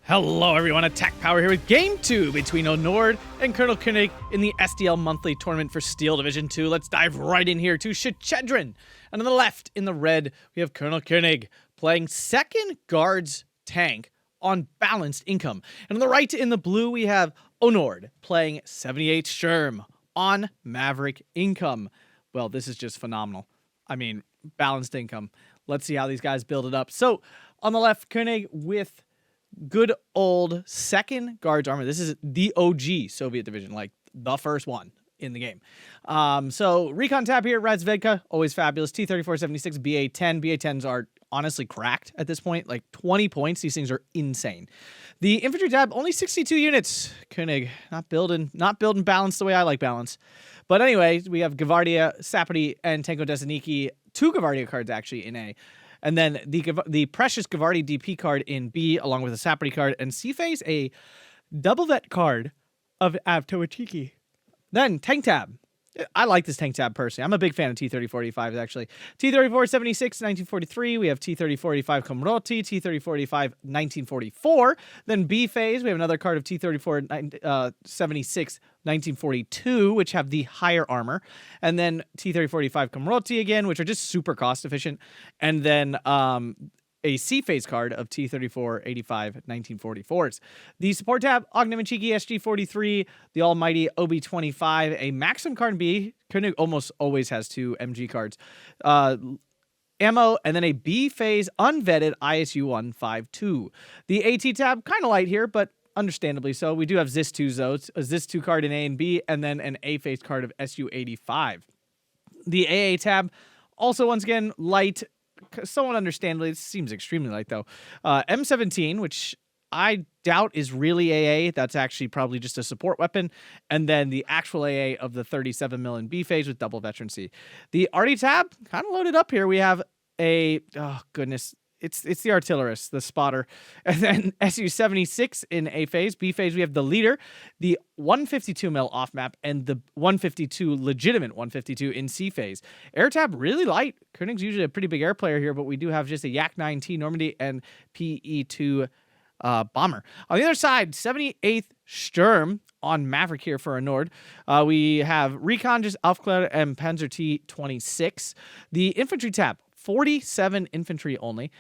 Hello everyone, Attack Power here with Game 2 between Onord and Colonel Koenig in the SDL monthly tournament for Steel Division 2. Let's dive right in here to Shchedrin. And on the left, in the red, we have Colonel Koenig playing second guards tank on balanced income. And on the right, in the blue, we have Onord playing 78 Sturm on maverick income. Well, this is just phenomenal. I mean, balanced income. Let's see how these guys build it up. So, on the left, Koenig with good old second guards armor. This is the OG Soviet division, like the first one in the game. So recon tab here, Razvedka, always fabulous. T-3476, BA-10. BA-10s are honestly cracked at this point, like 20 points. These things are insane. The infantry tab, only 62 units. Koenig, not building balance the way I like balance. But anyway, we have Gavardia, Sapody, and Tenko Desaniki. 2 Gavardia cards actually in A. And then the precious Gavardi DP card in B, along with a Sapody card. And C-Phase, a double vet card of Avtoachiki. Then, Tank Tab. I like this Tank Tab personally. I'm a big fan of T-3485s, actually. T-3476, 1943. We have T-3485 Komroti, T-3485, 1944. Then B-Phase, we have another card of T-3476, 1942, which have the higher armor. And then T-3485 Komroti again, which are just super cost efficient. And then a C-Phase card of T-3485 1944s. The support tab, Ognimichiki SG-43, the almighty OB-25, a Maxim card in B. Koenig almost always has 2 MG cards. Ammo, and then a B-Phase unvetted ISU-152. The AT tab, kind of light here, but understandably so. We do have ZIS-2 zones, a ZIS-2 card in A and B, and then an A-Phase card of SU-85. The AA tab, also once again, light, somewhat understandably. It seems extremely light, though. M17, which I doubt is really AA. That's actually probably just a support weapon. And then the actual AA of the 37mm in B-Phase with double veterancy. The Arty tab, kind of loaded up here. We have a, oh goodness, it's the artillerist, the spotter. And then SU-76 in A-Phase. B-Phase, we have the leader, the 152mm off-map, and the 152 legitimate 152 in C-Phase. Air tab, really light. Koenig's usually a pretty big air player here, but we do have just a Yak-9T Normandy and PE-2 bomber. On the other side, 78th Sturm on Maverick here for Onord. We have Recon, just Aufklärer, and Panzer T-26. The infantry tab, 47 infantry only.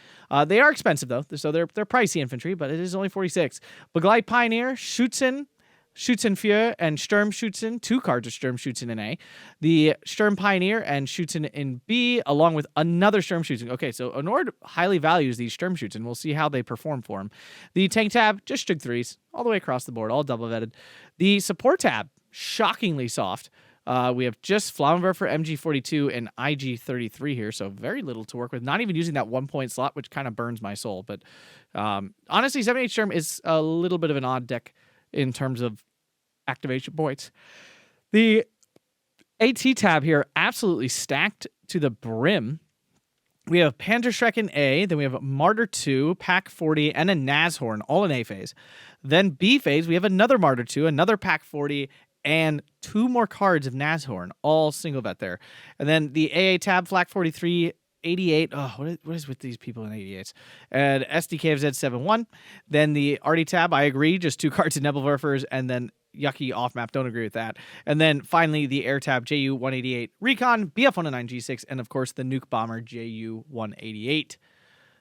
They are expensive though, so they're pricey infantry, but it is only 46. Begleit Pioneer, Schützenführer, and Sturmschützen. 2 cards of Sturmschützen in A. The Sturm Pioneer and Schützen in B, along with another Sturmschützen. Okay, so Onord highly values these Sturmschützen. We'll see how they perform for him. The tank tab, just Stug 3s, all the way across the board, all double vetted. The support tab, shockingly soft. We have just Flammenwerfer, MG42, and IG33 here, so very little to work with. Not even using that 1-point slot, which kind of burns my soul. But honestly, 78 Sturm is a little bit of an odd deck in terms of activation points. The AT tab here, absolutely stacked to the brim. We have Panzerschrecken A, then we have Martyr 2, Pack 40, and a Nashorn, all in A-Phase. Then B-Phase, we have another Martyr 2, another Pack 40, and 2 more cards of Nashorn, all single vet there. And then the AA tab, Flak 43, 88. Oh, what is with these people in 88s? And SDK of Z71. Then the Arty tab, I agree, just 2 cards of Nebelwerfers, and then yucky off-map, don't agree with that. And then finally the Air tab, JU-188 Recon, BF-109 G6, and of course the Nuke Bomber, JU-188.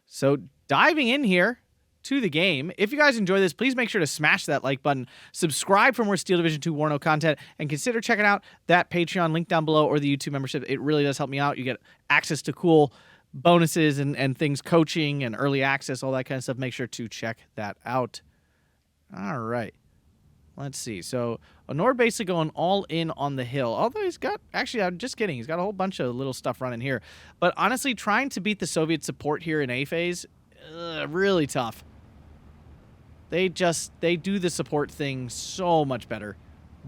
So diving in here to the game. If you guys enjoy this, please make sure to smash that like button, subscribe for more Steel Division 2 Warno content, and consider checking out that Patreon link down below or the YouTube membership. It really does help me out. You get access to cool bonuses and things, coaching and early access, all that kind of stuff. Make sure to check that out. All right. Let's see. So Onord basically going all in on the hill. Although he's got, actually, I'm just kidding. He's got a whole bunch of little stuff running here. But honestly, trying to beat the Soviet support here in A-Phase, really tough. They do the support thing so much better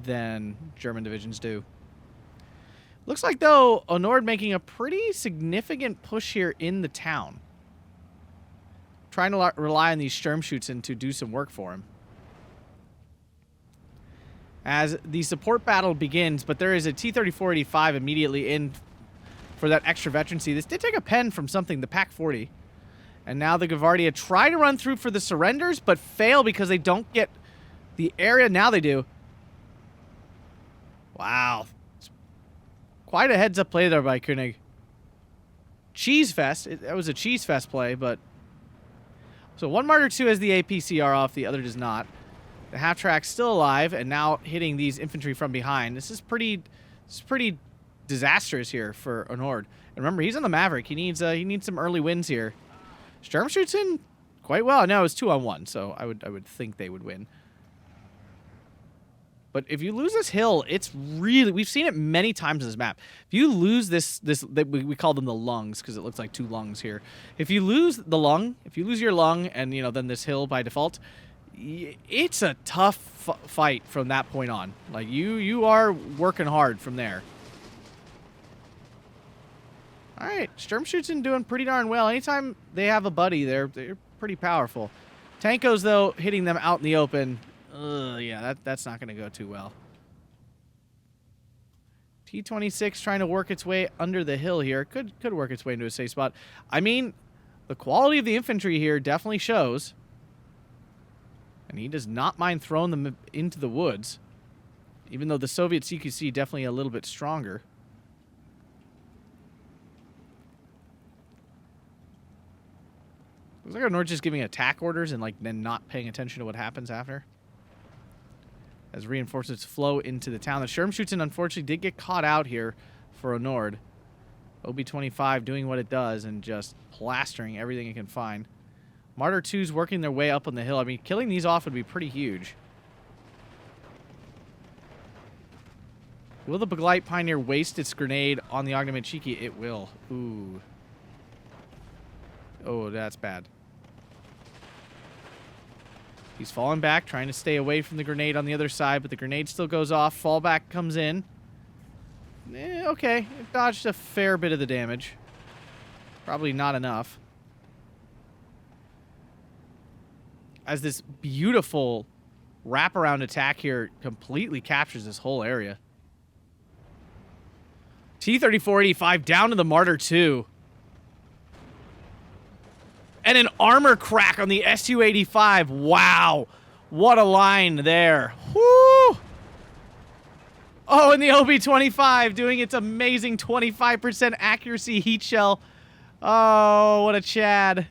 than German divisions do. Looks like, though, Onord making a pretty significant push here in the town. Trying to rely on these Sturmschützen to do some work for him. As the support battle begins, but there is a T-3485 immediately in for that extra veterancy. This did take a pen from something, the Pack 40. And now the Gavardia try to run through for the surrenders, but fail because they don't get the area. Now they do. Wow. Quite a heads-up play there by Koenig. Cheese Fest. That was a Cheese Fest play, but... So one Martyr 2 has the APCR off, the other does not. The half-track's still alive, and now hitting these infantry from behind. This is pretty disastrous here for Onord. And remember, he's on the Maverick. He needs some early wins here. Sturm shoots in quite well. Now it's 2-on-1, so I would think they would win. But if you lose this hill, it's really... We've seen it many times in this map. If you lose this we call them the lungs because it looks like 2 lungs here. If you lose the lung, if you lose your lung and, you know, then this hill by default, it's a tough fight from that point on. Like, you are working hard from there. All right, Sturm shooting doing pretty darn well. Anytime they have a buddy, they're pretty powerful. Tankos, though, hitting them out in the open... yeah, that's not going to go too well. T-26 trying to work its way under the hill here. Could work its way into a safe spot. I mean, the quality of the infantry here definitely shows. And he does not mind throwing them into the woods. Even though the Soviet CQC definitely a little bit stronger. Looks like Onord just giving attack orders and like then not paying attention to what happens after. As reinforcements flow into the town. The Sturmschützen, unfortunately, did get caught out here for Onord. OB-25 doing what it does and just plastering everything it can find. Martyr 2's working their way up on the hill. I mean, killing these off would be pretty huge. Will the Begleit Pioneer waste its grenade on the Ognomachiki? It will. Ooh. Oh, that's bad. He's falling back, trying to stay away from the grenade on the other side, but the grenade still goes off. Fallback comes in. Okay, it dodged a fair bit of the damage. Probably not enough. As this beautiful wraparound attack here completely captures this whole area. T-3485 down to the Martyr 2. And an armor crack on the Su-85. Wow. What a line there. Woo! Oh, and the OB-25 doing its amazing 25% accuracy heat shell. Oh, what a Chad.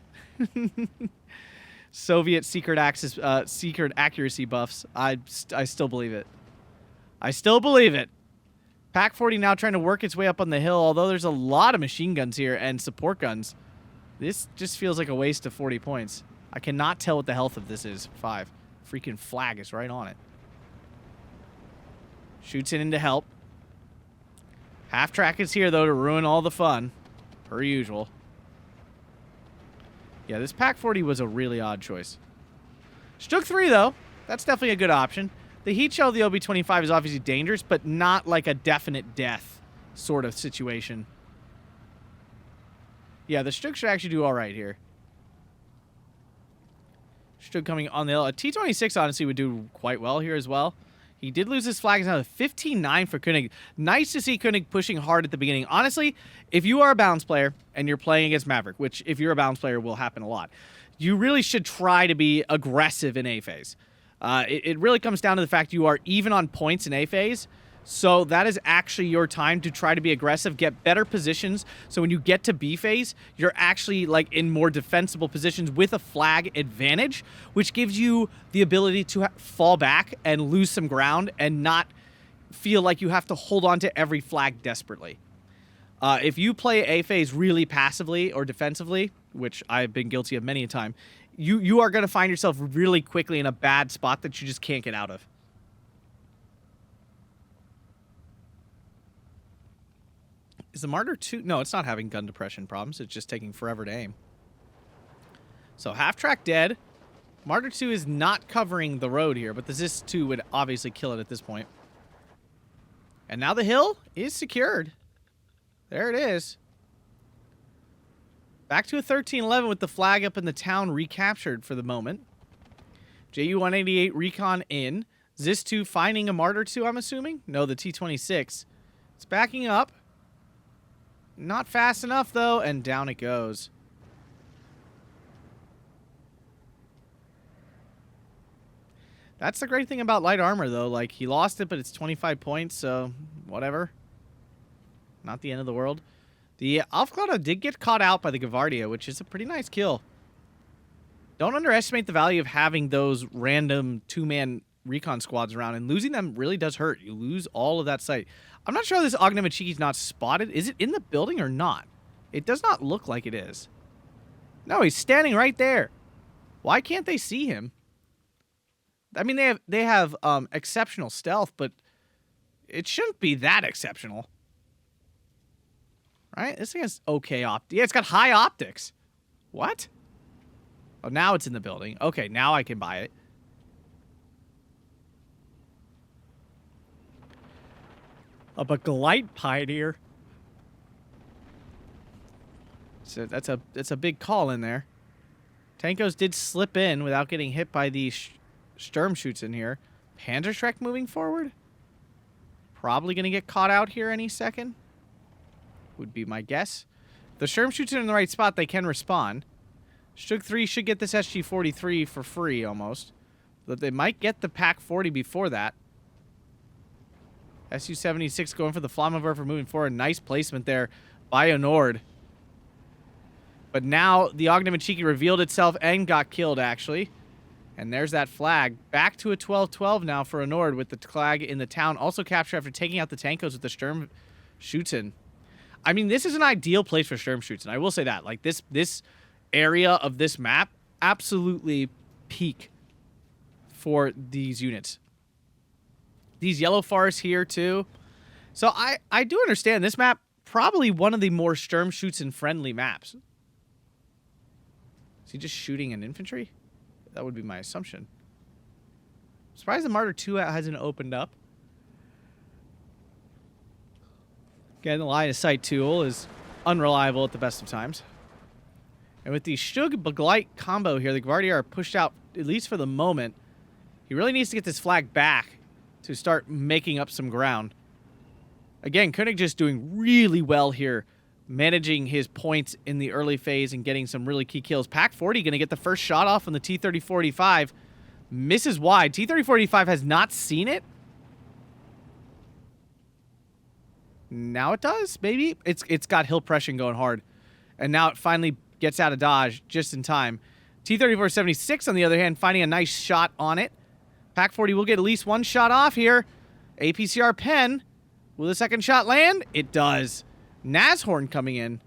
Soviet secret accuracy buffs. I still believe it. I still believe it. Pack 40 now trying to work its way up on the hill, although there's a lot of machine guns here and support guns. This just feels like a waste of 40 points. I cannot tell what the health of this is. 5. Freaking flag is right on it. Shoots it in to help. Half-track is here, though, to ruin all the fun. Per usual. Yeah, this Pack 40 was a really odd choice. Stuk 3, though. That's definitely a good option. The heat shell of the OB-25 is obviously dangerous, but not like a definite death sort of situation. Yeah, the Stuk should actually do all right here. Stuk coming on the hill. A T-26 honestly would do quite well here as well. He did lose his flag. It's now 15-9 for Koenig. Nice to see Koenig pushing hard at the beginning. Honestly, if you are a balance player and you're playing against Maverick, which if you're a balance player will happen a lot, you really should try to be aggressive in A phase. It really comes down to the fact you are even on points in A phase. So that is actually your time to try to be aggressive, get better positions. So when you get to B phase, you're actually like in more defensible positions with a flag advantage, which gives you the ability to fall back and lose some ground and not feel like you have to hold on to every flag desperately. If you play A phase really passively or defensively, which I've been guilty of many a time, you are going to find yourself really quickly in a bad spot that you just can't get out of. Is the Martyr 2? No, it's not having gun depression problems. It's just taking forever to aim. So half-track dead. Martyr 2 is not covering the road here, but the Zis 2 would obviously kill it at this point. And now the hill is secured. There it is. Back to a 13-11 with the flag up in the town recaptured for the moment. JU-188 recon in. Zis 2 finding a Martyr 2, I'm assuming? No, the T-26. It's backing up. Not fast enough, though, and down it goes. That's the great thing about light armor, though. Like, he lost it, but it's 25 points, so whatever. Not the end of the world. The Aufklauer did get caught out by the Gavardia, which is a pretty nice kill. Don't underestimate the value of having those random two-man recon squads around, and losing them really does hurt. You lose all of that sight. I'm not sure this Ognamachiki's not spotted. Is it in the building or not? It does not look like it is. No, he's standing right there. Why can't they see him? I mean, they have exceptional stealth, but it shouldn't be that exceptional. Right? This thing has okay optics. Yeah, it's got high optics. What? Oh, now it's in the building. Okay, now I can buy it. A Baglite Pioneer. So that's a big call in there. Tankos did slip in without getting hit by the Sturm shoots in here. Panzerschreck moving forward. Probably going to get caught out here any second. Would be my guess. If the Sturm shoots in the right spot, they can respawn. Shug 3 should get this SG-43 for free almost. But they might get the Pack 40 before that. Su-76 going for the Flammenwerfer moving forward. Nice placement there by Onord. But now the Ognamachiki revealed itself and got killed, actually. And there's that flag. Back to a 12-12 now for Onord with the flag in the town. Also captured after taking out the Tankos with the Sturm Schützen. I mean, this is an ideal place for Sturm Schützen. I will say that. Like, this area of this map, absolutely peak for these units. These yellow forests here, too. So I do understand this map, probably one of the more Sturm Schützen-friendly maps. Is he just shooting an infantry? That would be my assumption. I'm surprised the Martyr 2 hasn't opened up. Again, the line of sight tool is unreliable at the best of times. And with the Shug-Baglite combo here, the Gavardia are pushed out, at least for the moment. He really needs to get this flag back to start making up some ground. Again, Koenig just doing really well here, managing his points in the early phase and getting some really key kills. Pack 40 going to get the first shot off on the T-3045. Misses wide. T-3045 has not seen it. Now it does, maybe. It's got hill pressure going hard. And now it finally gets out of dodge just in time. T-3476, on the other hand, finding a nice shot on it. Pack 40 will get at least one shot off here. APCR pen. Will the second shot land? It does. Nashorn coming in.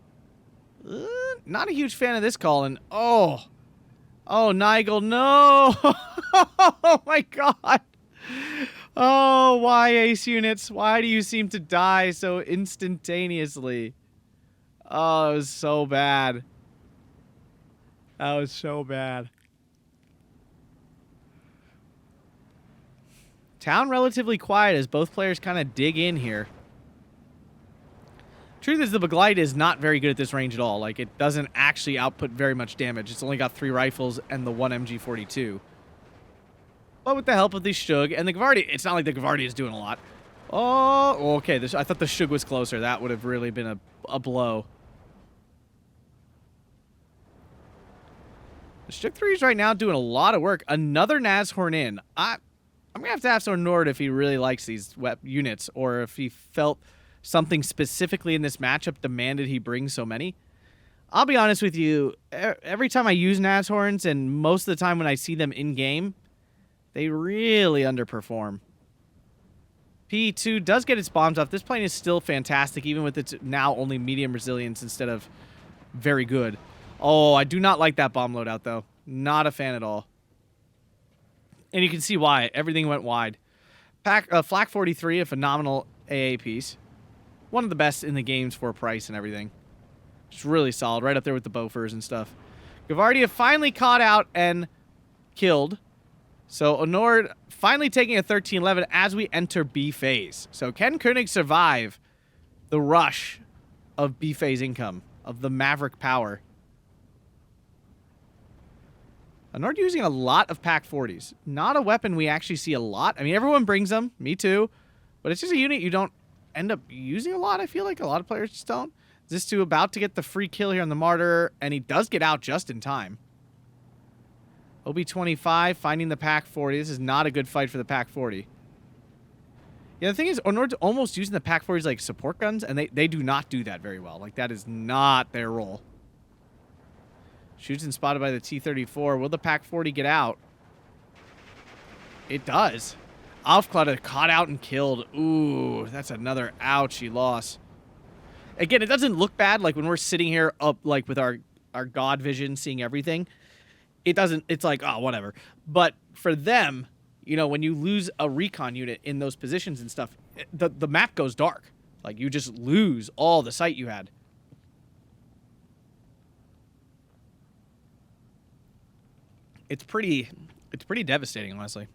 Not a huge fan of this call. And oh, Nigel, no. Oh my God. Oh, why ace units? Why do you seem to die so instantaneously? Oh, it was so bad. That was so bad. Town relatively quiet as both players kind of dig in here. Truth is, the Baglite is not very good at this range at all. Like, it doesn't actually output very much damage. It's only got 3 rifles and the 1 MG42. But with the help of the Shug and the Gavardia, it's not like the Gavardia is doing a lot. Oh, okay. I thought the Shug was closer. That would have really been a blow. The Shug 3 is right now doing a lot of work. Another Nashorn in. I'm going to have some Nord if he really likes these units, or if he felt something specifically in this matchup demanded he bring so many. I'll be honest with you, every time I use Nashorns, and most of the time when I see them in-game, they really underperform. P2 does get its bombs off. This plane is still fantastic, even with its now only medium resilience instead of very good. Oh, I do not like that bomb loadout, though. Not a fan at all. And you can see why. Everything went wide. Flak 43, a phenomenal AA piece. One of the best in the games for price and everything. Just really solid. Right up there with the Bofors and stuff. Gavardia finally caught out and killed. So Onord finally taking a 13-11 as we enter B phase. So can Koenig survive the rush of B phase income, of the Maverick power? Onord using a lot of Pack 40s. Not a weapon we actually see a lot. I mean, everyone brings them. Me too. But it's just a unit you don't end up using a lot, I feel like. A lot of players just don't. Zistu about to get the free kill here on the Martyr, and he does get out just in time. OB-25 finding the PaK-40. This is not a good fight for the PaK-40. Yeah, the thing is, Onord's almost using the PaK-40s like support guns, and they do not do that very well. Like, that is not their role. Shoots and spotted by the T-34. Will the PaK-40 get out? It does. Aufklada caught out and killed. Ooh, that's another ouchie loss. Again, it doesn't look bad, like, when we're sitting here up, like, with our God vision, seeing everything. It doesn't, it's like, oh, whatever. But for them, you know, when you lose a recon unit in those positions and stuff, the map goes dark. Like, you just lose all the sight you had. It's pretty devastating, honestly.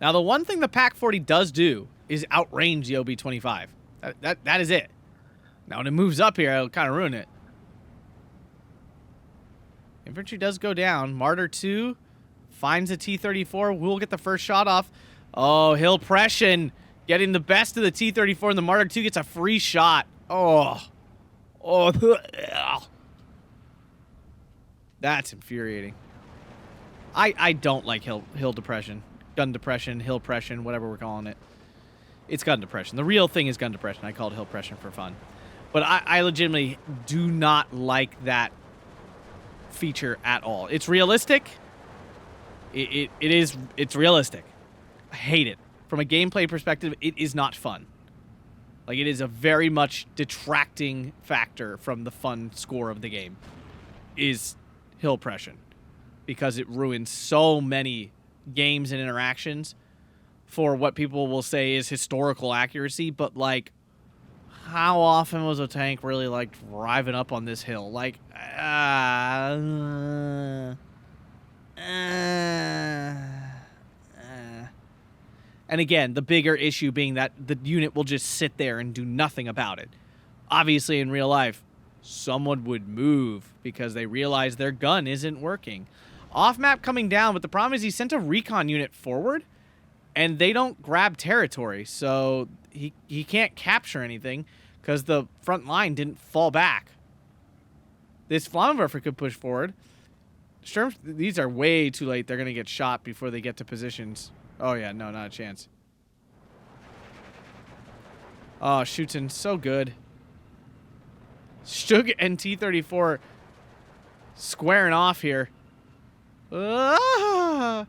Now, the one thing the PaK-40 does do is outrange the OB-25. That is it. Now, when it moves up here, it'll kind of ruin it. Infantry does go down. Martyr 2 finds a T-34. We'll get the first shot off. Oh, Hill Pression getting the best of the T-34, and the Martyr 2 gets a free shot. Oh. That's infuriating. I don't like hill depression. Gun depression, hill depression, whatever we're calling it. It's gun depression. The real thing is gun depression. I call it hill depression for fun. But I legitimately do not like that feature at all. It's realistic. It's realistic. I hate it. From a gameplay perspective, it is not fun. Like, it is a very much detracting factor from the fun score of the game. Is hill depression. Because it ruins so many games and interactions for what people will say is historical accuracy, but, like, how often was a tank really, like, driving up on this hill? Like, and again, the bigger issue being that the unit will just sit there and do nothing about it. Obviously, in real life, someone would move because they realize their gun isn't working. Off-map coming down, but the problem is he sent a recon unit forward, and they don't grab territory, so he can't capture anything because the front line didn't fall back. This Flammenwerfer could push forward. Sturm, these are way too late. They're going to get shot before they get to positions. Oh, yeah, no, not a chance. Oh, Shchedrin, so good. Shug and T-34 squaring off here. T-34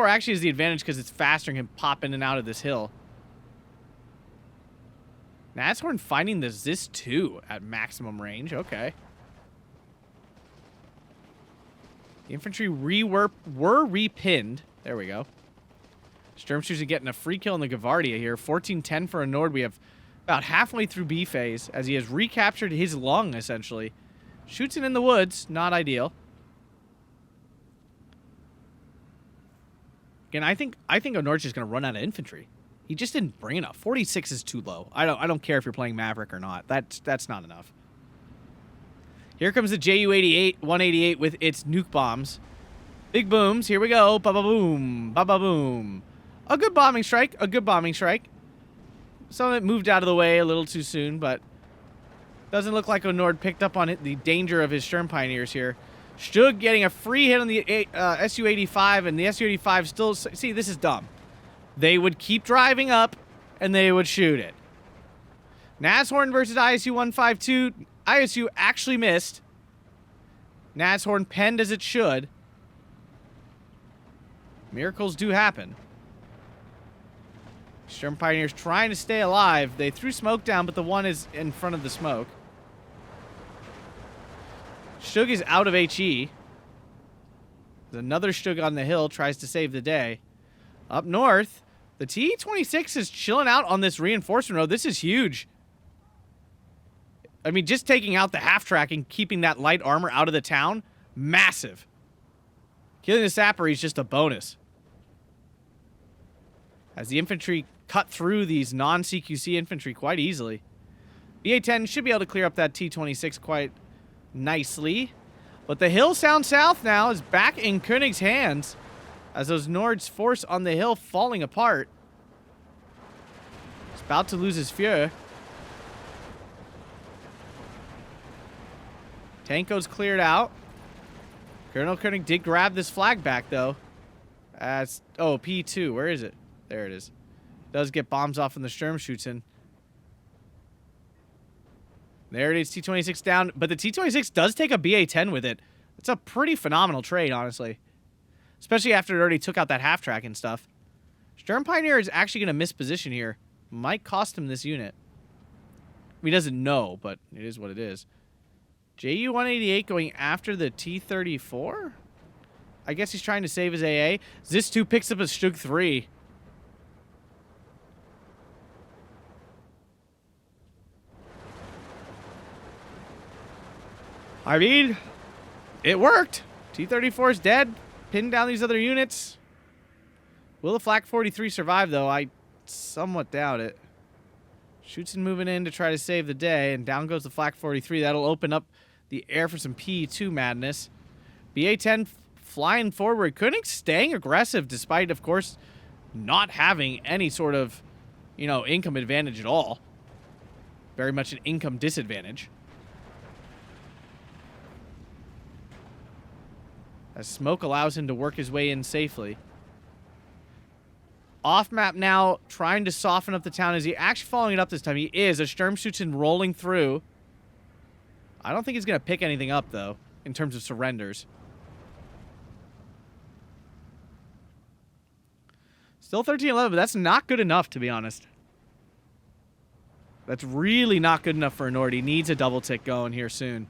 actually is the advantage because it's faster and can pop in and out of this hill. Nashorn finding the Zis-2 at maximum range. Okay. The infantry were repinned. There we go. Sturmshooters are getting a free kill in the Gavardia here. 14-10 for Onord. We have about halfway through B phase as he has recaptured his lung, essentially. Shoots it in the woods. Not ideal. Again, I think Onord's just going to run out of infantry. He just didn't bring enough. 46 is too low. I don't care if you're playing Maverick or not. That's not enough. Here comes the Ju-88 188 with its nuke bombs. Big booms. Here we go. Ba ba boom. Ba ba boom. A good bombing strike. A good bombing strike. Some of it moved out of the way a little too soon, but doesn't look like Onord picked up on it, the danger of his Sturm Pioneers here. Stug getting a free hit on the Su-85, and the Su-85 still... See, this is dumb. They would keep driving up, and they would shoot it. Nashorn versus ISU-152. ISU actually missed. Nashorn penned as it should. Miracles do happen. Sturm Pioneers trying to stay alive. They threw smoke down, but the one is in front of the smoke. Stug is out of HE. There's another Stug on the hill, tries to save the day. Up north, the T-26 is chilling out on this reinforcement road. This is huge. I mean, just taking out the half-track and keeping that light armor out of the town, massive. Killing the sapper is just a bonus. As the infantry cut through these non-CQC infantry quite easily. BA-10 should be able to clear up that T-26 quite nicely. But the hill sound south now is back in Koenig's hands as those Nord's force on the hill falling apart. He's about to lose his Fuhrer. Tanko's cleared out. Colonel Koenig did grab this flag back, though. As P2. Where is it? There it is. Does get bombs off when the Sturm shoots in. There it is, T-26 down. But the T-26 does take a BA-10 with it. It's a pretty phenomenal trade, honestly. Especially after it already took out that half-track and stuff. Sturm Pioneer is actually going to miss position here. Might cost him this unit. He doesn't know, but it is what it is. JU-188 going after the T-34? I guess he's trying to save his AA. Zis-2 picks up a Stug 3. I mean, it worked. T-34 is dead. Pinned down these other units. Will the Flak 43 survive, though? I somewhat doubt it. Shoots and moving in to try to save the day, and down goes the Flak 43. That'll open up the air for some P2 madness. BA-10 flying forward. Koenig staying aggressive despite, of course, not having any sort of, income advantage at all. Very much an income disadvantage. As smoke allows him to work his way in safely. Off map now, trying to soften up the town. Is he actually following it up this time? He is. A Sturmschützen rolling through. I don't think he's going to pick anything up, though, in terms of surrenders. Still 13-11, but that's not good enough, to be honest. That's really not good enough for Onord. He needs a double tick going here soon.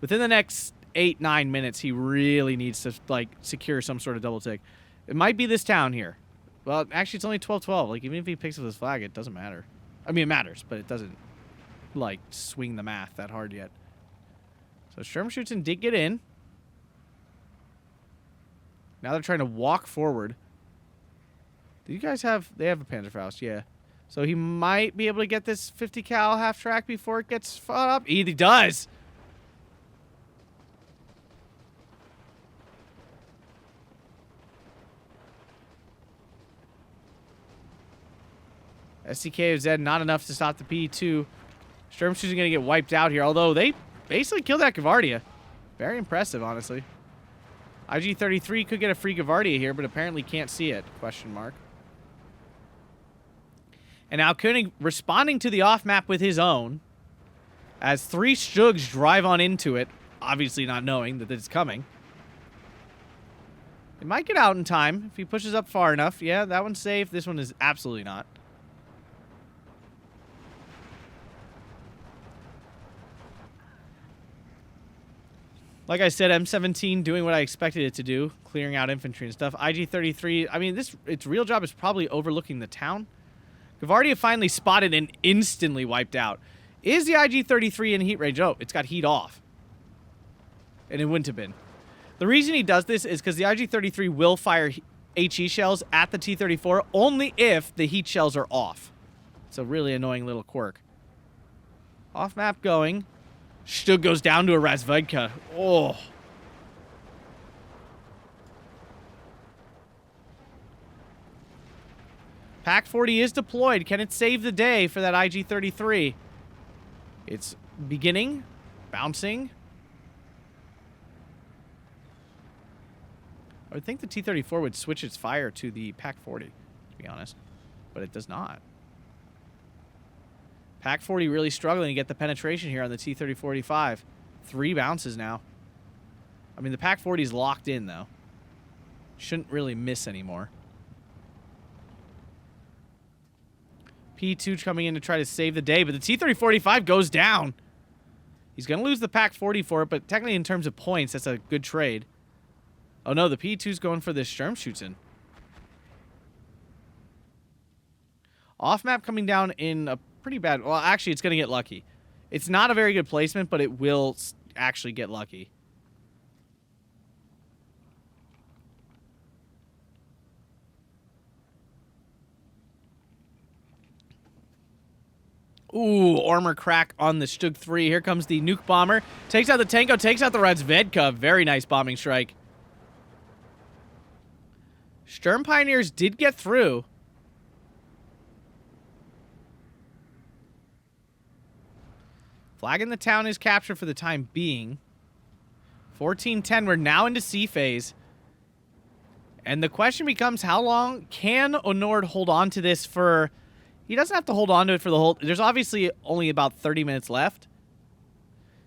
Within the next 8-9 minutes, he really needs to, secure some sort of double tick. It might be this town here. Well, actually, it's only 12-12. Even if he picks up this flag, it doesn't matter. I mean, it matters, but it doesn't, swing the math that hard yet. So Sturmschützen did get in. Now they're trying to walk forward. Do you guys have... They have a Panzerfaust, yeah. So he might be able to get this 50 cal half track before it gets fought up. He does! SDK of Z, not enough to stop the P2. Sturmschützen going to get wiped out here, although they basically killed that Gavardia. Very impressive, honestly. IG-33 could get a free Gavardia here, but apparently can't see it, question mark. And now Koenig responding to the off-map with his own, as 3 Stugs drive on into it, obviously not knowing that it's coming. It might get out in time if he pushes up far enough. Yeah, that one's safe. This one is absolutely not. Like I said, M17 doing what I expected it to do, clearing out infantry and stuff. IG-33, I mean, its real job is probably overlooking the town. Gavardia finally spotted and instantly wiped out. Is the IG-33 in heat range? Oh, it's got heat off. And it wouldn't have been. The reason he does this is because the IG-33 will fire HE shells at the T-34 only if the heat shells are off. It's a really annoying little quirk. Off map going. Stug goes down to a Razvedka. Oh. Pack 40 is deployed. Can it save the day for that IG-33? It's beginning. Bouncing. I would think the T-34 would switch its fire to the Pack 40, to be honest. But it does not. Pack 40 really struggling to get the penetration here on the T-3045. 3 bounces now. I mean, the Pack 40 is locked in, though. Shouldn't really miss anymore. P2 coming in to try to save the day, but the T-3045 goes down. He's going to lose the Pack 40 for it, but technically in terms of points, that's a good trade. Oh no, the P2's going for this Sturmschützen. Off map coming down in a pretty bad... Well, actually, it's going to get lucky. It's not a very good placement, but it will actually get lucky. Ooh, armor crack on the Stug 3. Here comes the nuke bomber. Takes out the Tanko, takes out the Razvedka. Very nice bombing strike. Sturm Pioneers did get through. Flag in the town is captured for the time being. 14-10. We're now into C phase. And the question becomes, how long can Onord hold on to this for... He doesn't have to hold on to it for the whole... There's obviously only about 30 minutes left.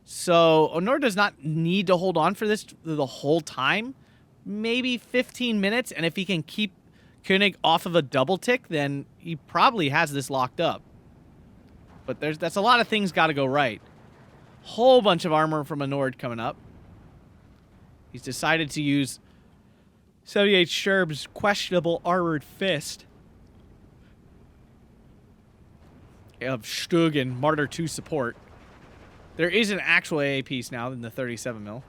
So Onord does not need to hold on for this the whole time. Maybe 15 minutes. And if he can keep Koenig off of a double tick, then he probably has this locked up. But that's a lot of things got to go right. Whole bunch of armor from Onord coming up. He's decided to use 78 Sturm's questionable armored fist of Stug and Martyr 2 support. There is an actual AA piece now in the 37 mil.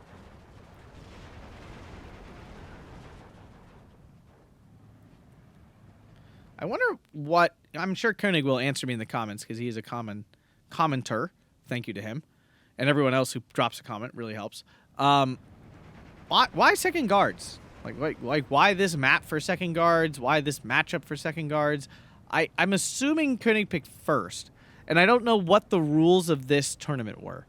I wonder what... I'm sure Koenig will answer me in the comments because he is a commenter. Thank you to him. And everyone else who drops a comment really helps. Why second guards? Like why this map for second guards? Why this matchup for second guards? I'm assuming Koenig picked first. And I don't know what the rules of this tournament were.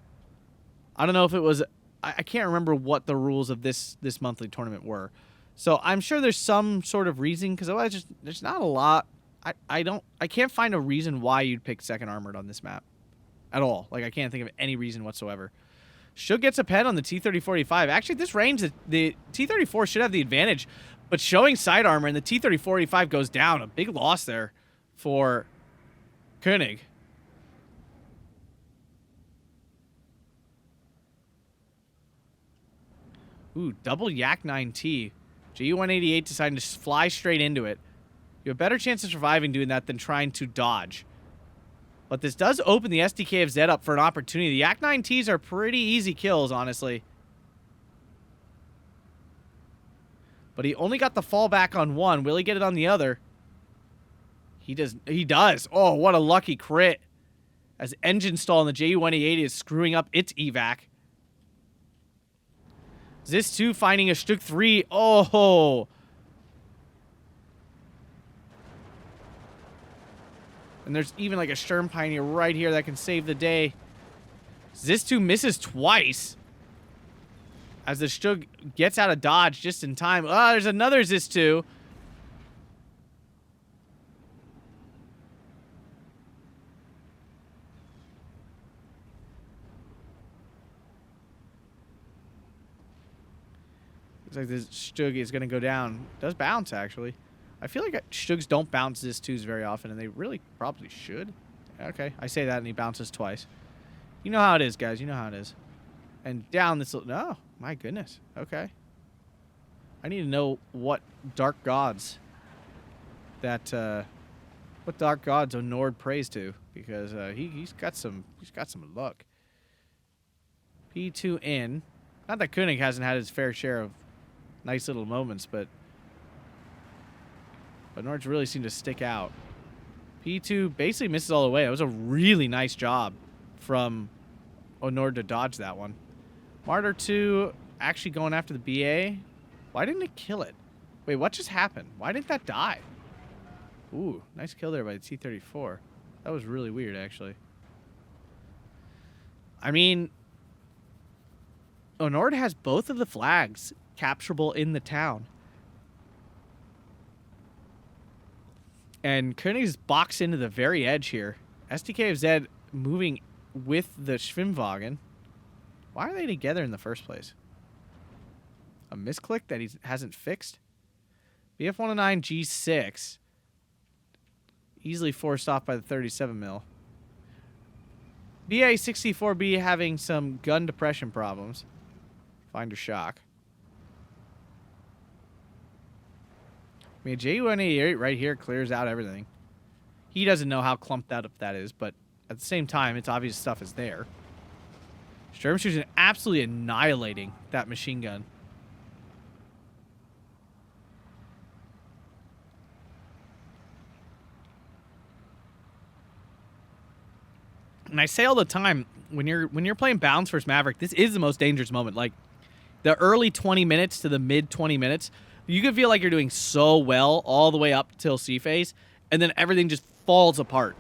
I don't know if it was... I can't remember what the rules of this monthly tournament were. So I'm sure there's some sort of reason, because otherwise there's not a lot. I can't find a reason why you'd pick second armored on this map. At all. Like, I can't think of any reason whatsoever. Shug gets a pen on the T-34-85. Actually, at this range, the T-34 should have the advantage. But showing side armor and the T-34-85 goes down. A big loss there for Koenig. Ooh, double Yak 9T. Ju-188 deciding to fly straight into it. You have a better chance of surviving doing that than trying to dodge. But this does open the SDK of Zed up for an opportunity. The Yak 9Ts are pretty easy kills, honestly. But he only got the fallback on one. Will he get it on the other? He does. He does. Oh, what a lucky crit. As engine stall in the Ju-188 is screwing up its evac. Zis 2 finding a Stug 3. Oh. And there's even like a Sturm Pioneer right here that can save the day. Zis 2 misses twice. As the Stug gets out of dodge just in time. Oh, there's another Zis 2. Looks like this Stug is going to go down. Does bounce, actually. I feel like Stugs don't bounce Zis 2s very often, and they really probably should. Okay, I say that, and he bounces twice. You know how it is, guys. You know how it is. And down this... Oh, my goodness. Okay. I need to know what dark gods that... what dark gods Onord prays to, because he's got some luck. P2 in. Not that Koenig hasn't had his fair share of nice little moments, but Onord's really seemed to stick out. P2 basically misses all the way. That was a really nice job from Onord to dodge that one. Martyr 2 actually going after the BA. Why didn't it kill it? Wait, what just happened? Why didn't that die? Ooh, nice kill there by the T-34. That was really weird, actually. I mean, Onord has both of the flags capturable in the town. And Koenig's boxed into the very edge here. SDK of Zed moving with the Schwimmwagen. Why are they together in the first place? A misclick that he hasn't fixed? BF-109 G6. Easily forced off by the 37 mil. BA-64B having some gun depression problems. Finder shock. I mean, Ju-188 right here clears out everything. He doesn't know how clumped up that is, but at the same time, it's obvious stuff is there. Sturmshooter's absolutely annihilating that machine gun. And I say all the time, when you're playing Balance vs Maverick, this is the most dangerous moment. Like, the early 20 minutes to the mid 20 minutes, you can feel like you're doing so well all the way up till C phase, and then everything just falls apart.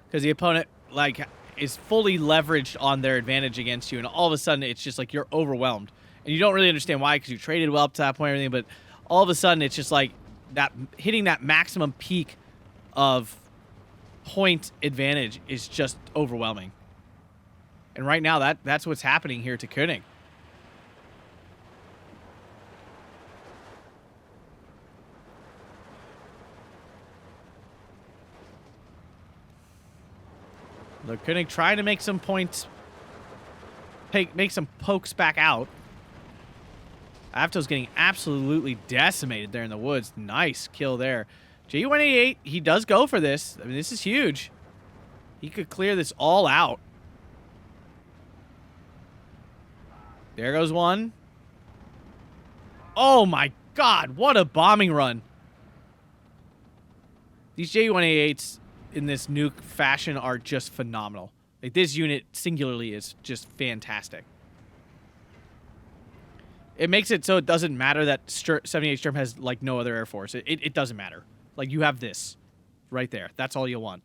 Because the opponent, like, is fully leveraged on their advantage against you, and all of a sudden it's just like you're overwhelmed. And you don't really understand why, because you traded well up to that point and everything, but all of a sudden it's just like that hitting that maximum peak of point advantage is just overwhelming. And right now that's what's happening here to Koenig. Look, Koenig trying to make some points, make some pokes back out. Avto's getting absolutely decimated there in the woods. Nice kill there. Ju-188, he does go for this. I mean, this is huge. He could clear this all out. There goes one. Oh my god, what a bombing run. These Ju-188s in this nuke fashion are just phenomenal. Like, this unit singularly is just fantastic. It makes it so it doesn't matter that 78 Sturm has, like, no other Air Force. It doesn't matter. Like, you have this right there. That's all you want.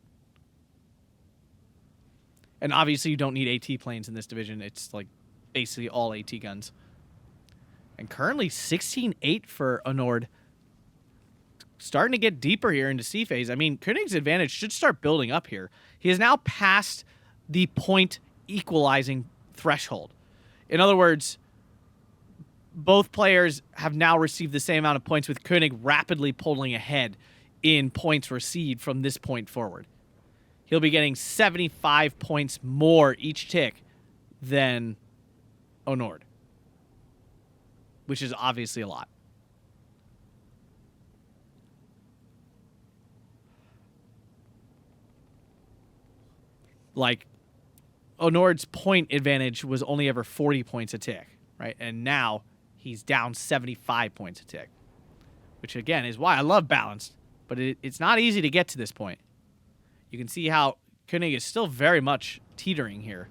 And obviously you don't need AT planes in this division. It's, like, basically all AT guns. And currently 16-8 for Onord. Starting to get deeper here into C phase. I mean, Koenig's advantage should start building up here. He has now passed the point equalizing threshold. In other words, both players have now received the same amount of points, with Koenig rapidly pulling ahead in points received from this point forward. He'll be getting 75 points more each tick than Onord, which is obviously a lot. Like, Onord's point advantage was only ever 40 points a tick, right? And now he's down 75 points a tick, which, again, is why I love balanced. But it's not easy to get to this point. You can see how Koenig is still very much teetering here.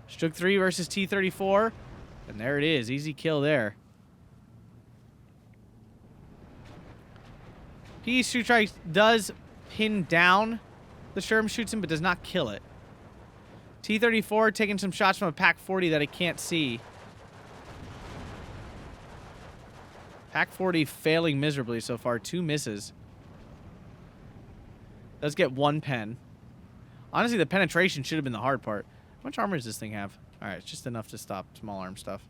Stuk 3 versus T-34. And there it is. Easy kill there. P Strike does pin down the Sturm, shoots him, but does not kill it. T-34 taking some shots from a Pak-40 that it can't see. Pak-40 failing miserably so far. 2 misses. Does get 1 pen. Honestly, the penetration should have been the hard part. How much armor does this thing have? Alright, it's just enough to stop small arm stuff.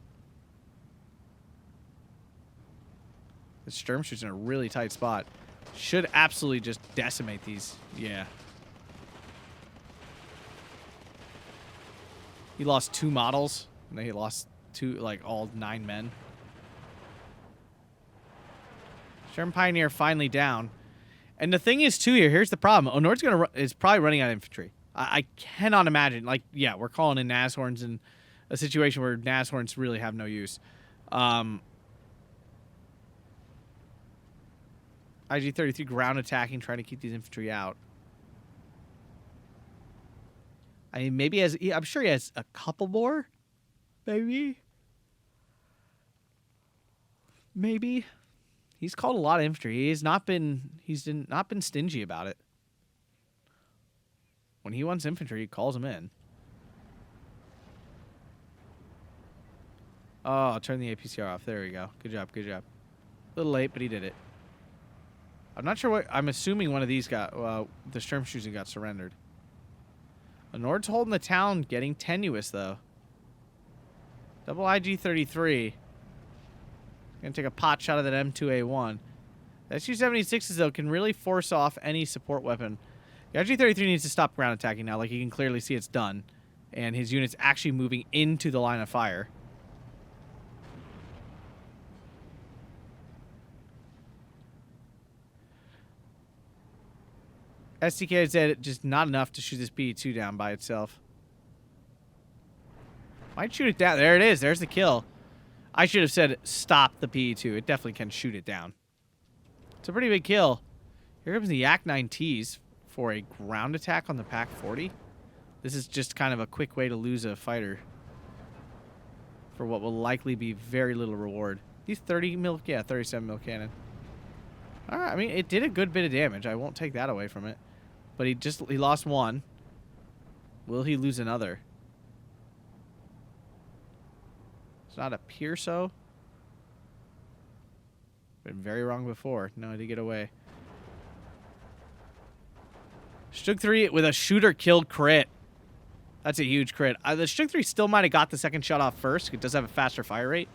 The Sturm shoots in a really tight spot. Should absolutely just decimate these. Yeah. He lost 2 models, and then he lost 2, like, all 9 men. Sturm Pioneer finally down. And the thing is, too, here's the problem. Onord's is probably running out of infantry. I cannot imagine. Like, yeah, we're calling in Nashorns in a situation where Nashorns really have no use. IG-33 ground attacking, trying to keep these infantry out. I mean, maybe I'm sure he has a couple more. Maybe. He's called a lot of infantry. He's not been stingy about it. When he wants infantry, he calls them in. Oh, I'll turn the APCR off. There we go. Good job, good job. A little late, but he did it. I'm not sure what... I'm assuming one of these got... the Sturm shooting got surrendered. Onord's holding the town, getting tenuous, though. Double IG-33. Gonna take a pot shot of that M2A1. The SU-76s, though, can really force off any support weapon. The IG-33 needs to stop ground attacking now. Like, you can clearly see it's done. And his unit's actually moving into the line of fire. SDK said just not enough to shoot this PE-2 down by itself. Might shoot it down. There it is. There's the kill. I should have said stop the PE-2. It definitely can shoot it down. It's a pretty big kill. Here comes the Yak-9Ts for a ground attack on the Pak-40. This is just kind of a quick way to lose a fighter for what will likely be very little reward. These 30 mil, yeah, 37 mil cannon. All right, I mean, it did a good bit of damage. I won't take that away from it. But he lost 1. Will he lose another? It's not appear so. Been very wrong before. No, I did get away. Shtug 3 with a shooter killed crit. That's a huge crit. The Shtug 3 still might have got the second shot off first. It does have a faster fire rate.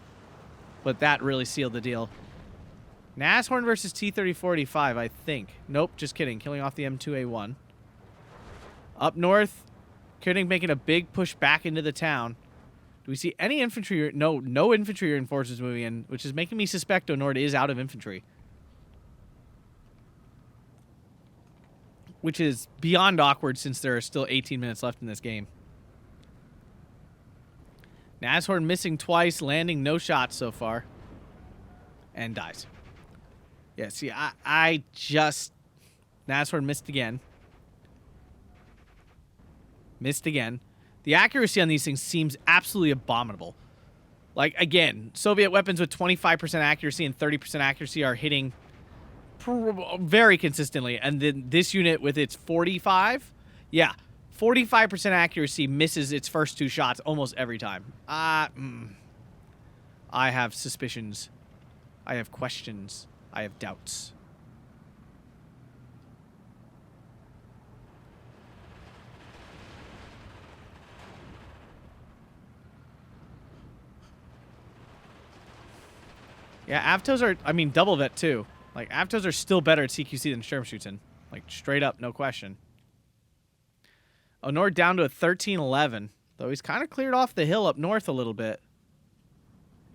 But that really sealed the deal. Nashorn versus T-3485, I think. Nope, just kidding. Killing off the M2A1. Up north, Koenig making a big push back into the town. Do we see any infantry? No infantry reinforcements moving in, which is making me suspect Onord is out of infantry. Which is beyond awkward since there are still 18 minutes left in this game. Nashorn missing twice, landing no shots so far. And dies. Yeah, see, I just... Nashorn missed again. Missed again. The accuracy on these things seems absolutely abominable. Like, again, Soviet weapons with 25% accuracy and 30% accuracy are hitting very consistently. And then this unit with its 45, yeah, 45% accuracy misses its first two shots almost every time. I have suspicions. I have questions. I have doubts. Yeah, Avtos are, I mean, double vet too. Like, Avtos are still better at CQC than Sturmschützen. Like, straight up, no question. Onord down to a 13-11. Though he's kind of cleared off the hill up north a little bit.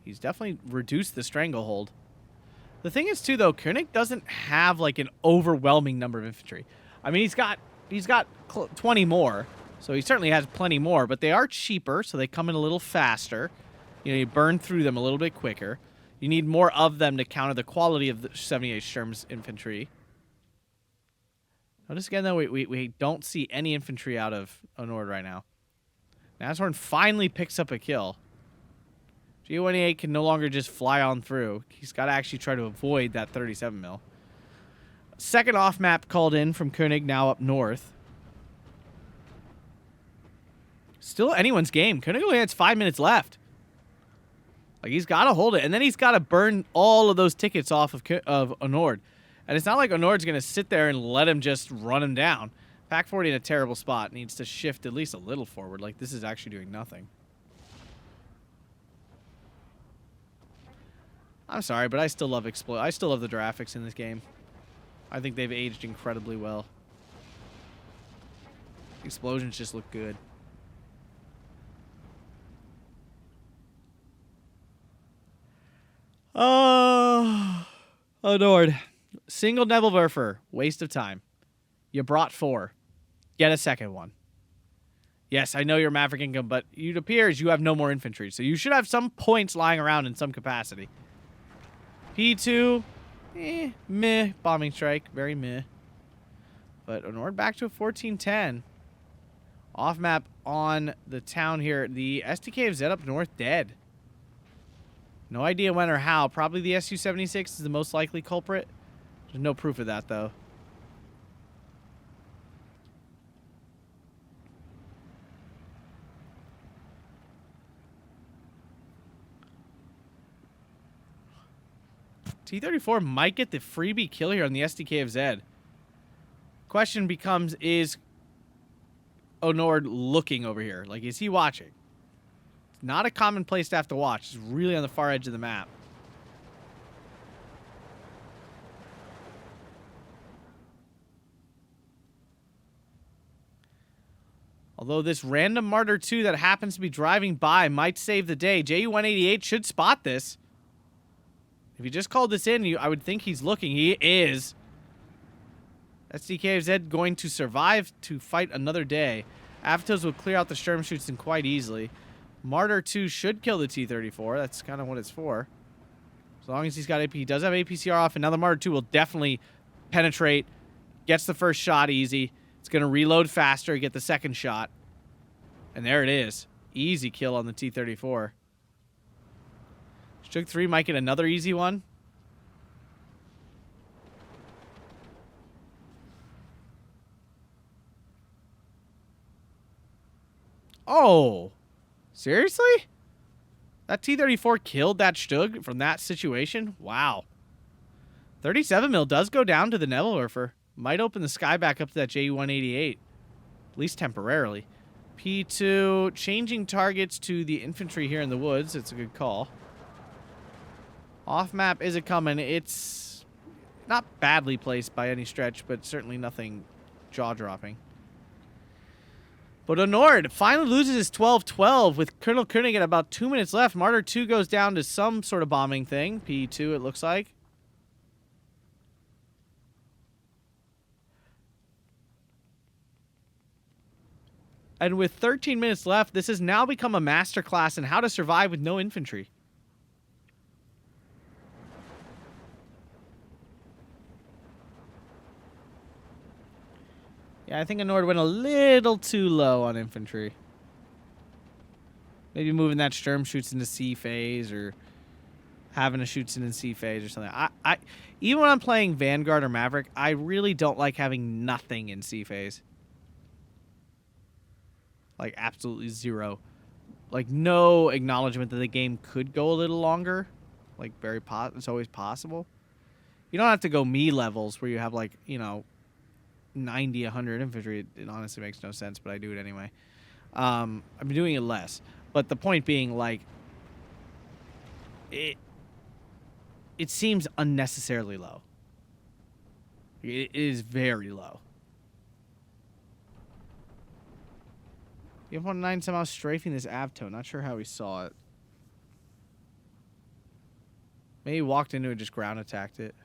He's definitely reduced the stranglehold. The thing is, too, though, Koenig doesn't have, like, an overwhelming number of infantry. I mean, he's got 20 more. So he certainly has plenty more. But they are cheaper, so they come in a little faster. You know, you burn through them a little bit quicker. You need more of them to counter the quality of the 78 Sturm's infantry. Notice again, though, we don't see any infantry out of Onord right now. Nashorn finally picks up a kill. G188 can no longer just fly on through. He's got to actually try to avoid that 37 mil. Second off map called in from Koenig, now up north. Still anyone's game. Koenig only has 5 minutes left. Like, he's got to hold it. And then he's got to burn all of those tickets off of Onord. And it's not like Onord's going to sit there and let him just run him down. Pack 40 in a terrible spot. Needs to shift at least a little forward. Like, this is actually doing nothing. I'm sorry, but I still love I still love the graphics in this game. I think they've aged incredibly well. Explosions just look good. Oh, Onord. Single Nebelwerfer. Waste of time. You brought 4. Get a second one. Yes, I know you're Maverick income, but it appears you have no more infantry, so you should have some points lying around in some capacity. P2, meh. Bombing strike, very meh. But Onord back to a 14-10. Off map on the town here. The SDK of Z up north dead. No idea when or how. Probably the Su-76 is the most likely culprit. There's no proof of that, though. T-34 might get the freebie kill here on the SDK of Z. Question becomes, is Onord looking over here? Like, is he watching? It's not a common place to have to watch. It's really on the far edge of the map. Although this random Martyr 2 that happens to be driving by might save the day. JU-188 should spot this. If he just called this in, I would think he's looking. He is. SDK of Z going to survive to fight another day. Avtos will clear out the Sturmschützen quite easily. Martyr 2 should kill the T-34. That's kind of what it's for. As long as he's got AP. He does have APCR off, and now the Martyr 2 will definitely penetrate. Gets the first shot easy. It's going to reload faster, get the second shot. And there it is. Easy kill on the T-34. Shchedrin 3 might get another easy one. Oh, seriously? That T-34 killed that Stug from that situation? Wow. 37 mil does go down to the Nebelwerfer. Might open the sky back up to that Ju-188. At least temporarily. P2, changing targets to the infantry here in the woods. It's a good call. Off map, is it coming? It's not badly placed by any stretch, but certainly nothing jaw-dropping. But Onord finally loses his 12-12 with Colonel Koenig at about 2 minutes left. Martyr 2 goes down to some sort of bombing thing. P2, it looks like. And with 13 minutes left, this has now become a masterclass in how to survive with no infantry. Yeah, I think Onord went a little too low on infantry. Maybe moving that Sturm shoots into C phase or having a shoots in C phase or something. Even when I'm playing Vanguard or Maverick, I really don't like having nothing in C phase. Like, absolutely zero. Like, no acknowledgement that the game could go a little longer. Like, it's always possible. You don't have to go me levels where you have, like, you know, 90, 100 infantry. It honestly makes no sense, but I do it anyway. I'm doing it less. But the point being, like, it seems unnecessarily low. It is very low. F-19 somehow strafing this Avto. Not sure how he saw it. Maybe he walked into it and just ground attacked it.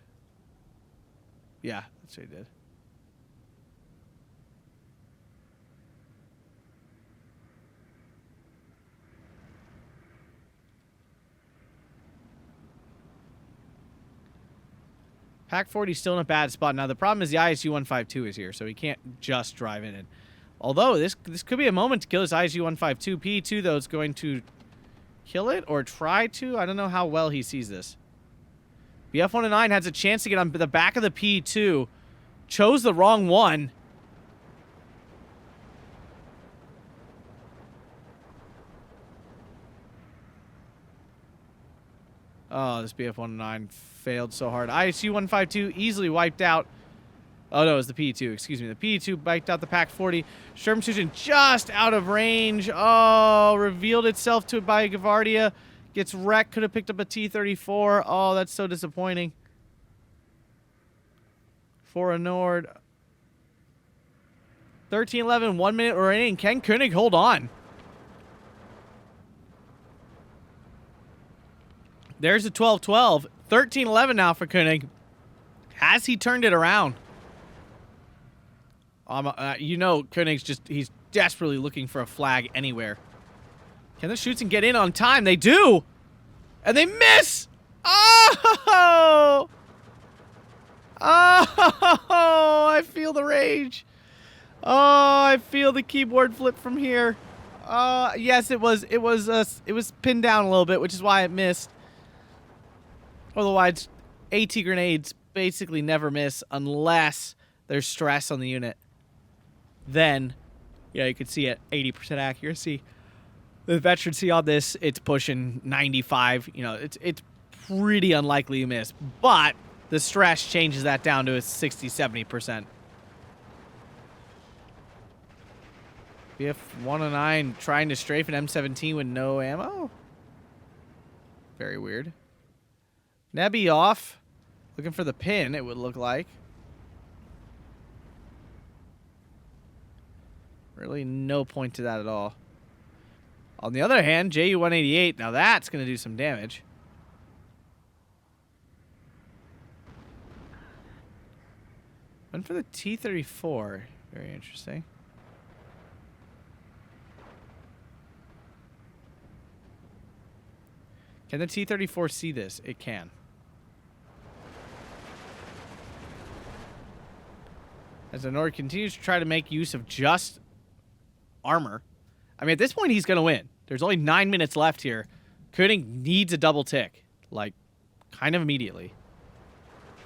Yeah, that's what he did. Pack 40 still in a bad spot. Now, the problem is the ISU-152 is here, so he can't just drive in it. Although, this could be a moment to kill this ISU-152. P2, though, is going to kill it or try to. I don't know how well he sees this. The F-109 has a chance to get on the back of the P2. Chose the wrong one. Oh, this BF-109 failed so hard. ISU-152 easily wiped out. Oh, no, it was the P2. Excuse me. The P2 biked out the Pack 40. Sturm Shchedrin just out of range. Oh, revealed itself to by Gavardia. Gets wrecked. Could have picked up a T-34. Oh, that's so disappointing. For Onord. 13-11, 1 minute remaining. Can Koenig hold on? There's a 12-12. 13-11 now for Koenig. Has he turned it around? You know, Koenig's he's desperately looking for a flag anywhere. Can the Shoots and get in on time? They do! And they miss! Oh! Oh! I feel the rage. Oh, I feel the keyboard flip from here. Yes, it was pinned down a little bit, which is why it missed. Otherwise, AT grenades basically never miss unless there's stress on the unit. Then, yeah, you can see at 80% accuracy. The veteran see on this, it's pushing 95. You know, it's pretty unlikely you miss. But the stress changes that down to a 60, 70%. BF-109 trying to strafe an M17 with no ammo? Very weird. Nebby off. Looking for the pin, it would look like. Really no point to that at all. On the other hand, Ju-188, now that's going to do some damage. Went for the T-34. Very interesting. Can the T-34 see this? It can. As Onord continues to try to make use of just armor. I mean, at this point, he's going to win. There's only 9 minutes left here. Koenig needs a double tick. Like, kind of immediately.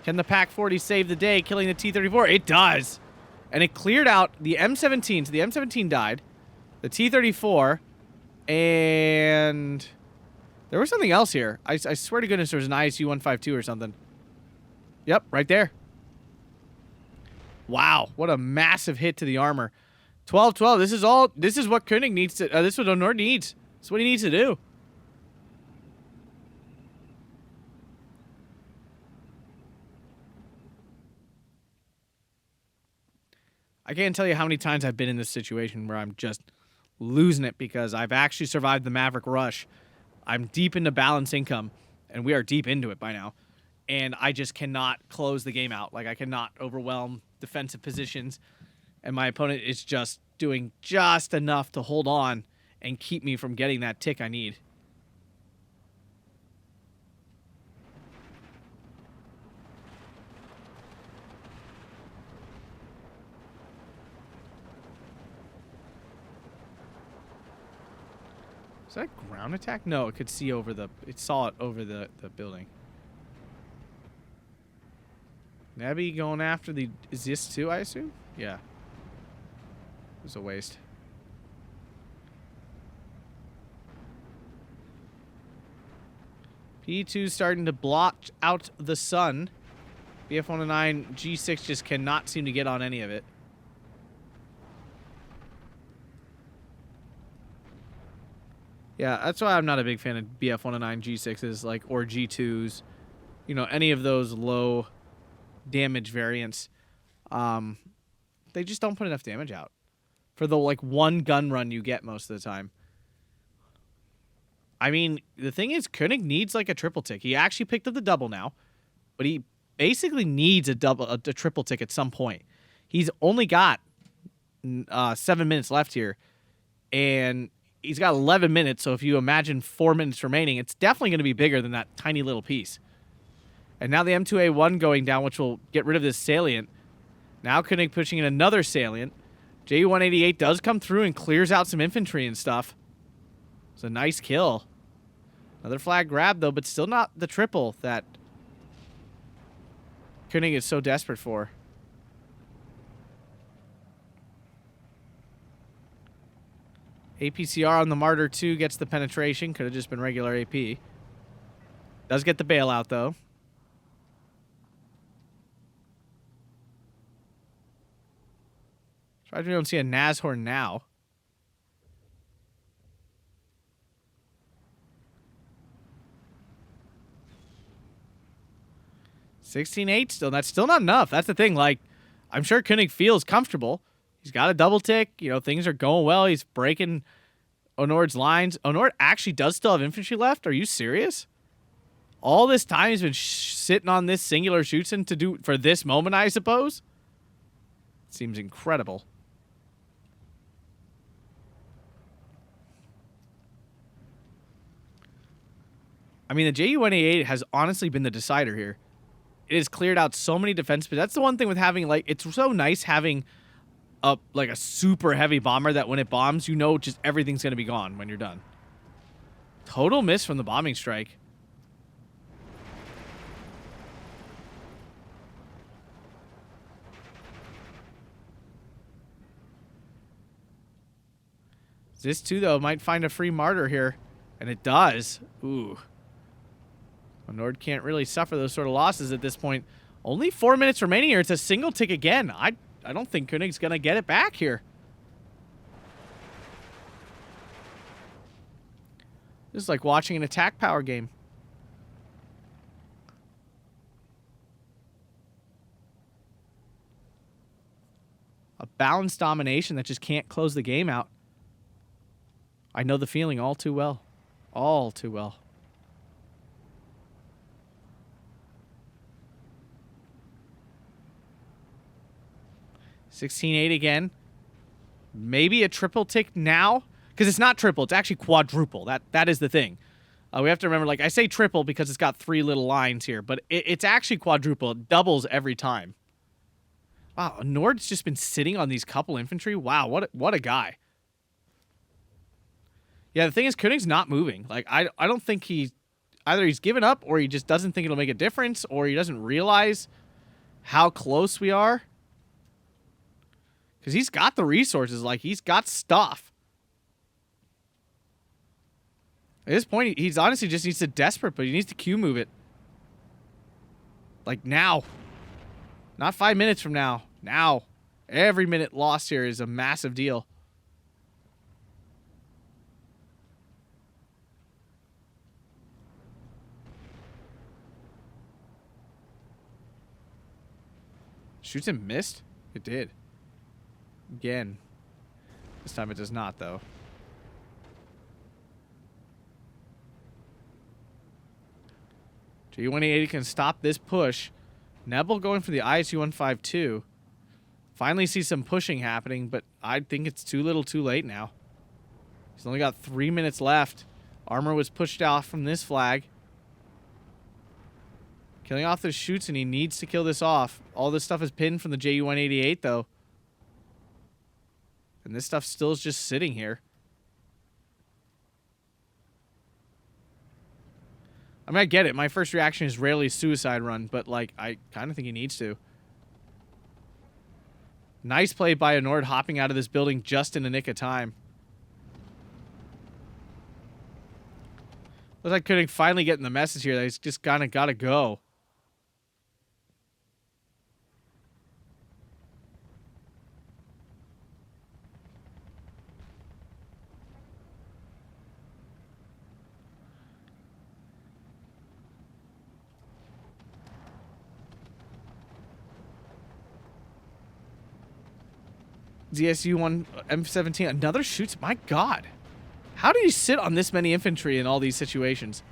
Can the Pack 40 save the day, killing the T-34? It does. And it cleared out the M17. So the M17 died. the T-34, and there was something else here. I swear to goodness there was an ISU-152 or something. Yep, right there. Wow, what a massive hit to the armor. 12-12, this is what Koenig needs to, this is what Onord needs. This is what he needs to do. I can't tell you how many times I've been in this situation where I'm just losing it because I've actually survived the Maverick Rush. I'm deep into balance income, and we are deep into it by now. And I just cannot close the game out. Like, I cannot overwhelm defensive positions, and my opponent is just doing just enough to hold on and keep me from getting that tick I need. Is that ground attack? No, it could see over the... It saw it over the building. Nebby going after the... Is this too, I assume? Yeah. It was a waste. P2 starting to block out the sun. BF-109 G6 just cannot seem to get on any of it. Yeah, that's why I'm not a big fan of BF-109 G6s, like, or G2s. You know, any of those low damage variants. They just don't put enough damage out for the, like, one gun run you get most of the time. I mean, the thing is, Koenig needs, like, a triple tick. He actually picked up the double now, but he basically needs a triple tick at some point. He's only got 7 minutes left here, and he's got 11 minutes, so if you imagine 4 minutes remaining, it's definitely going to be bigger than that tiny little piece. And now the M2A1 going down, which will get rid of this salient. Now Koenig pushing in another salient. JU-188 does come through and clears out some infantry and stuff. It's a nice kill. Another flag grab, though, but still not the triple that Koenig is so desperate for. APCR on the Martyr 2 gets the penetration. Could have just been regular AP. Does get the bailout, though. Surprised we don't see a Nashorn now. $16-8 still. That's still not enough. That's the thing. Like, I'm sure Koenig feels comfortable. He's got a double tick. You know, things are going well. He's breaking Onord's lines. Onord actually does still have infantry left. Are you serious? All this time he's been sitting on this singular Shchedrin to do for this moment, I suppose? Seems incredible. I mean, the JU-188 has honestly been the decider here. It has cleared out so many defense, but that's the one thing with having, like, it's so nice having like a super heavy bomber that when it bombs, you know just everything's going to be gone when you're done. Total miss from the bombing strike. This too, though, might find a free martyr here. And it does. Ooh. Onord can't really suffer those sort of losses at this point. Only 4 minutes remaining here. It's a single tick again. I don't think Koenig's going to get it back here. This is like watching an attack power game. A balanced domination that just can't close the game out. I know the feeling all too well. All too well. $16-8 again. Maybe a triple tick now. Because it's not triple. It's actually quadruple. That is the thing. We have to remember, like, I say triple because it's got 3 little lines here. But it's actually quadruple. It doubles every time. Wow, Onord's just been sitting on these couple infantry. Wow, what a guy. Yeah, the thing is, Koenig's not moving. Like, I don't think either he's given up or he just doesn't think it'll make a difference or he doesn't realize how close we are. Because he's got the resources. Like, he's got stuff. At this point, he's honestly just needs to desperate, but he needs to Q move it. Like now. Not 5 minutes from now. Now. Every minute lost here is a massive deal. Shoots and missed? It did. Again. This time it does not, though. G180 can stop this push. Nebel going for the ISU-152. Finally see some pushing happening, but I think it's too little too late now. He's only got 3 minutes left. Armor was pushed off from this flag. Killing off the shoots, and he needs to kill this off. All this stuff is pinned from the JU-188, though. And this stuff still is just sitting here. I mean, I get it. My first reaction is rarely suicide run, but, like, I kind of think he needs to. Nice play by Onord hopping out of this building just in the nick of time. Looks like Koenig finally getting the message here that he's just kind of got to go. ZSU-1 M17. Another shoots. My God. How do you sit on this many infantry in all these situations?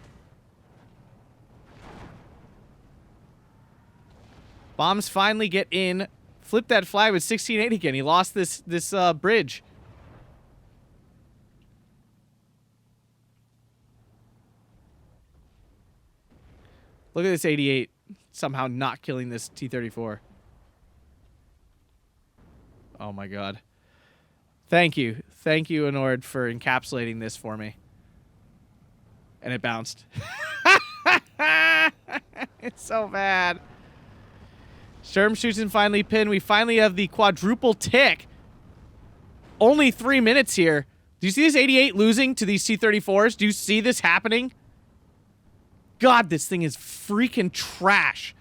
Bombs finally get in. Flip that flag with 16-8 again. He lost this bridge. Look at this 88 somehow not killing this T-34. Oh my God. Thank you. Thank you, Onord, for encapsulating this for me. And it bounced. It's so bad. Sturm shoots and finally pinned. We finally have the quadruple tick. Only 3 minutes here. Do you see this 88 losing to these T-34s? Do you see this happening? God, this thing is freaking trash.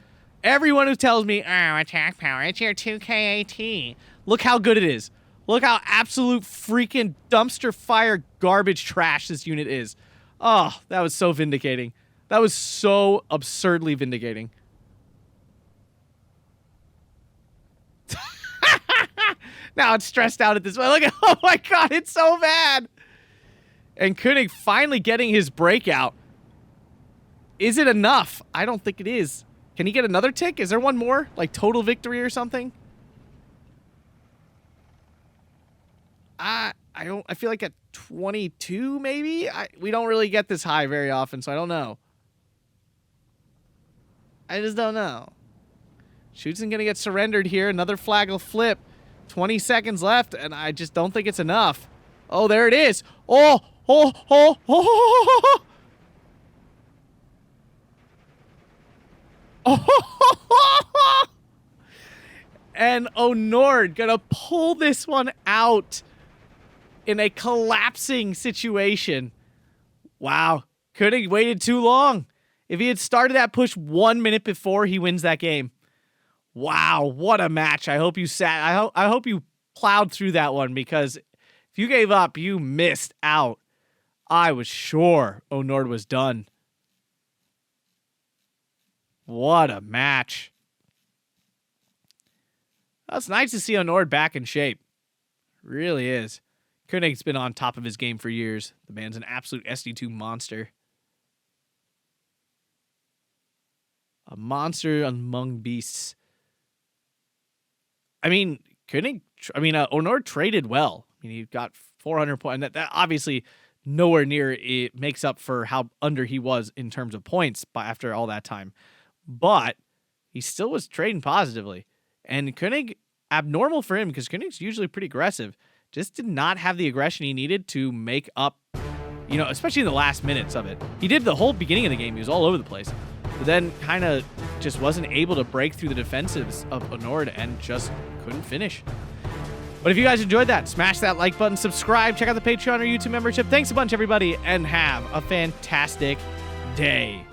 Everyone who tells me, oh, attack power, it's your 2KAT. Look how good it is. Look how absolute freaking dumpster fire garbage trash this unit is. Oh, that was so vindicating. That was so absurdly vindicating. Now it's stressed out at this point. Look at, oh my God, it's so bad. And Koenig finally getting his breakout. Is it enough? I don't think it is. Can he get another tick? Is there one more? Like total victory or something? I feel like at 22 maybe? We don't really get this high very often, so I don't know. I just don't know. Shoots and gonna get surrendered here. Another flag will flip. 20 seconds left, and I just don't think it's enough. Oh, there it is. Oh, oh, oh, oh, oh, oh. And Onord gonna pull this one out in a collapsing situation. Wow. Koenig waited too long. If he had started that push 1 minute before, he wins that game. Wow, what a match. I hope you I hope you plowed through that one, because if you gave up, you missed out. I was sure Onord was done. What a match. It's nice to see Onord back in shape. Really is. Koenig's been on top of his game for years. The man's an absolute SD2 monster. A monster among beasts. I mean, Onord traded well. I mean, he got 400 points. And that obviously nowhere near it makes up for how under he was in terms of points after all that time. But he still was trading positively. And Koenig, abnormal for him, because Koenig's usually pretty aggressive, just did not have the aggression he needed to make up, you know, especially in the last minutes of it. He did the whole beginning of the game. He was all over the place. But then kind of just wasn't able to break through the defensives of Onord and just couldn't finish. But if you guys enjoyed that, smash that like button, subscribe, check out the Patreon or YouTube membership. Thanks a bunch, everybody, and have a fantastic day.